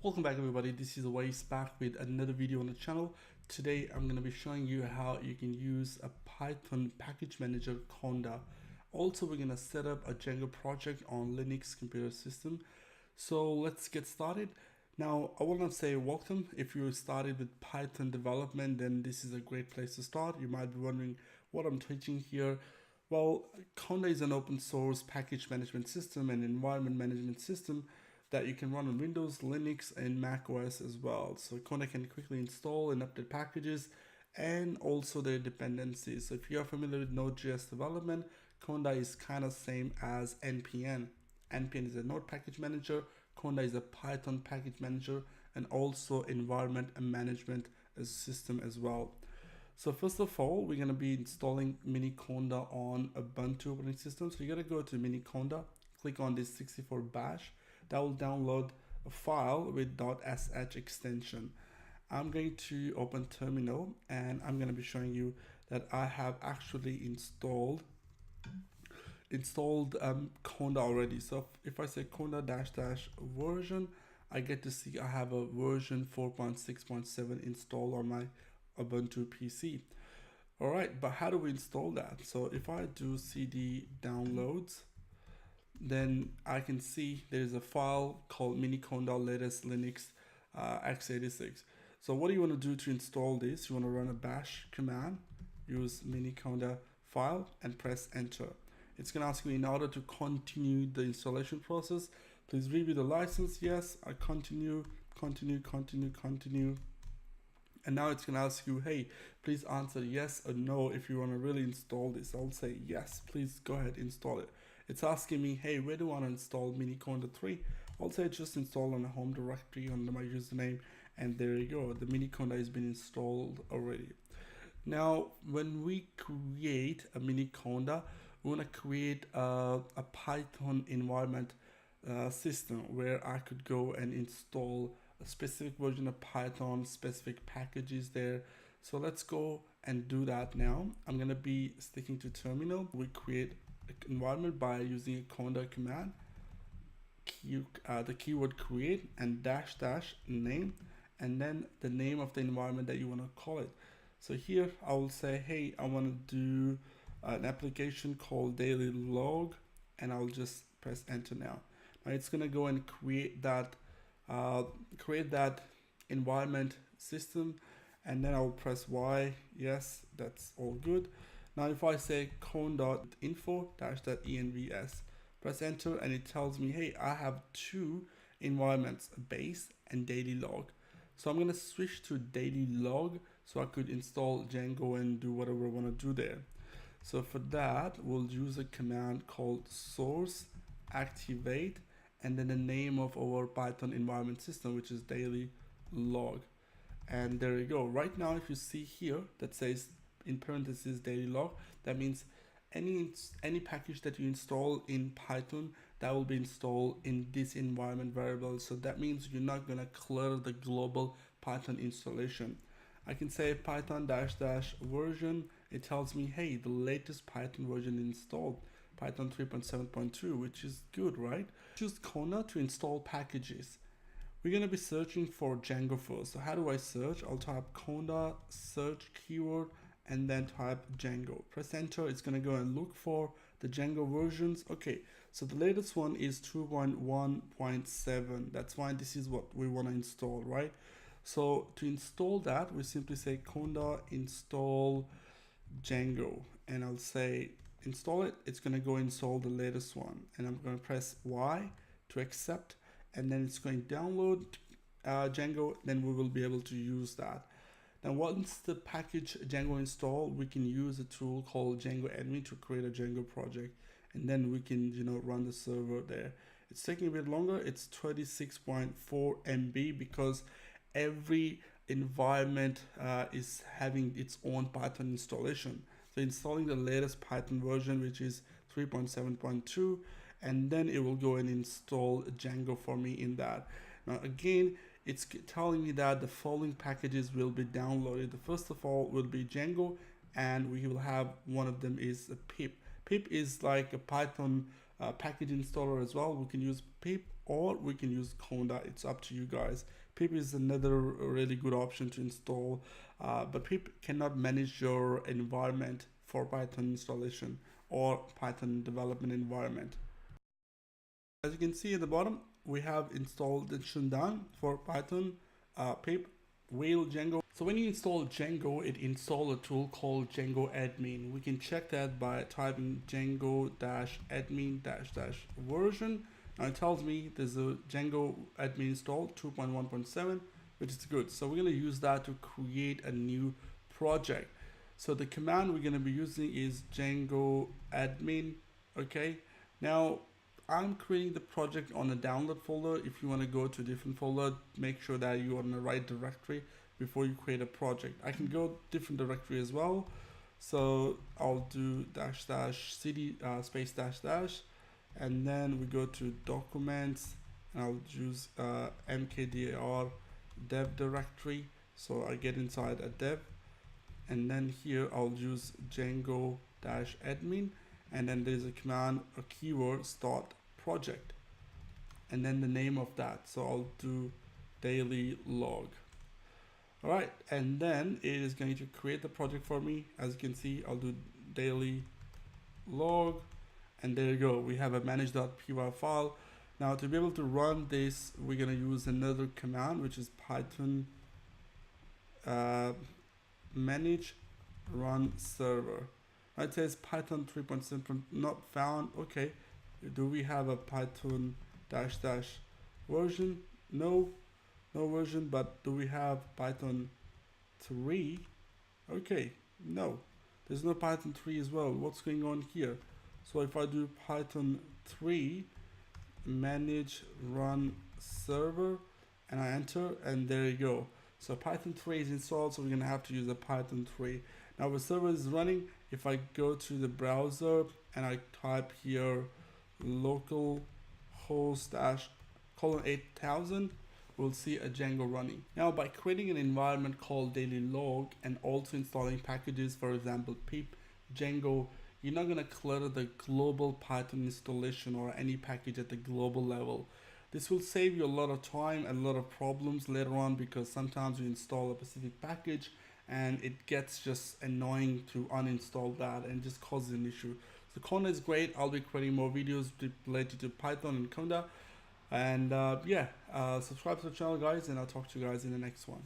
Welcome back everybody, this is Ways back with another video on the channel. Today I'm going to be showing you how you can use a Python package manager Conda. Also we're going to set up a Django project on Linux computer system. So let's get started. Now I want to say welcome. If you started with Python development, then this is a great place to start. You might be wondering what I'm teaching here. Well, Conda is an open source package management system and environment management system that you can run on Windows, Linux, and Mac OS as well. So Conda can quickly install and update packages and also their dependencies. So if you are familiar with Node.js development, Conda is kind of same as NPM. NPM is a Node package manager, Conda is a Python package manager, and also environment and management system as well. So first of all, we're going to be installing Miniconda on Ubuntu operating system. So you got to go to Miniconda, click on this 64 bash. That will download a file with .sh extension. I'm going to open terminal and I'm going to be showing you that I have actually installed Conda already. So if I say Conda -- version, I get to see I have a version 4.6.7 installed on my Ubuntu PC. All right, but how do we install that? So if I do cd downloads, then I can see there's a file called Miniconda latest Linux x86. So what do you want to do to install this? You want to run a bash command, use Miniconda file and press enter. It's going to ask me in order to continue the installation process, please review the license. Yes, I continue. And now it's going to ask you, hey, please answer yes or no if you want to really install this. I'll say yes, please go ahead, install it. It's asking me, hey, where do I want to install Miniconda 3? I'll say just install on the home directory under my username, and there you go. The Miniconda has been installed already. Now, when we create a Miniconda, we want to create a Python environment system where I could go and install a specific version of Python, specific packages there. So let's go and do that now. I'm going to be sticking to terminal. We create environment by using a conda command, the keyword create and -- name, and then the name of the environment that you want to call it. So here I will say, hey, I want to do an application called daily log, and I'll just press enter now. Now it's going to go and create that environment system, and then I'll press Y. Yes, that's all good. Now if I say conda.info --envs, press enter, and it tells me, hey, I have two environments, base and daily log. So I'm going to switch to daily log so I could install Django and do whatever I want to do there. So for that, we'll use a command called source activate and then the name of our Python environment system, which is daily log. And there you go. Right now, if you see here that says in parentheses daily log, that means any package that you install in Python that will be installed in this environment variable. So that means you're not going to clutter the global Python installation. I can say Python -- version. It tells me, hey, the latest Python version installed, Python 3.7.2, which is good, right? Choose Conda to install packages. We're going to be searching for Django first. So how do I search? I'll type Conda search keyword and then type Django. Press enter. It's going to go and look for the Django versions. Okay, so the latest one is 2.1.7. That's why this is what we want to install, right? So to install that, we simply say Conda install Django, and I'll say install it. It's going to go install the latest one, and I'm going to press Y to accept, and then it's going to download Django. Then we will be able to use that. Now once the package Django installed, we can use a tool called Django admin to create a Django project, and then we can run the server there. It's taking a bit longer. It's 36.4 MB because every environment is having its own Python installation. So installing the latest Python version, which is 3.7.2, and then it will go and install Django for me in that. Now again, it's telling me that the following packages will be downloaded. The first of all will be Django, and we will have one of them is pip. Pip is like a Python package installer as well. We can use pip or we can use Conda. It's up to you guys. Pip is another really good option to install, but Pip cannot manage your environment for Python installation or Python development environment. As you can see at the bottom, we have installation done for Python, Pip, Whale, Django. So when you install Django, it installs a tool called Django Admin. We can check that by typing Django-admin-version. Now it tells me there's a Django admin installed 2.1.7, which is good. So we're going to use that to create a new project. So the command we're going to be using is Django admin. Okay. Now I'm creating the project on a download folder. If you want to go to a different folder, make sure that you're on the right directory before you create a project. I can go different directory as well. So I'll do --cd space --, and then we go to documents, and I'll use mkdir dev directory. So I get inside a dev, and then here I'll use Django-admin, and then there's a command, a keyword, start project, and then the name of that. So I'll do daily log. All right, and then it is going to create the project for me. As you can see, I'll do daily log, and there you go. We have a manage.py file. Now to be able to run this, we're gonna use another command, which is Python manage run server. It says Python 3.7 not found. Okay, do we have a Python -- version? No version. But do we have Python 3? Okay, no, there's no Python 3 as well. What's going on here? So if I do Python 3 manage run server and I enter, and there you go. So Python 3 is installed, so we're gonna have to use a Python 3. Now the server is running. If I go to the browser and I type here localhost --8000, we'll see a Django running. Now by creating an environment called daily log and also installing packages, for example pip, Django, you're not going to clutter the global Python installation or any package at the global level. This will save you a lot of time and a lot of problems later on, because sometimes you install a specific package and it gets just annoying to uninstall that and just causes an issue. So Conda is great. I'll be creating more videos related to Python and Conda. And subscribe to the channel, guys, and I'll talk to you guys in the next one.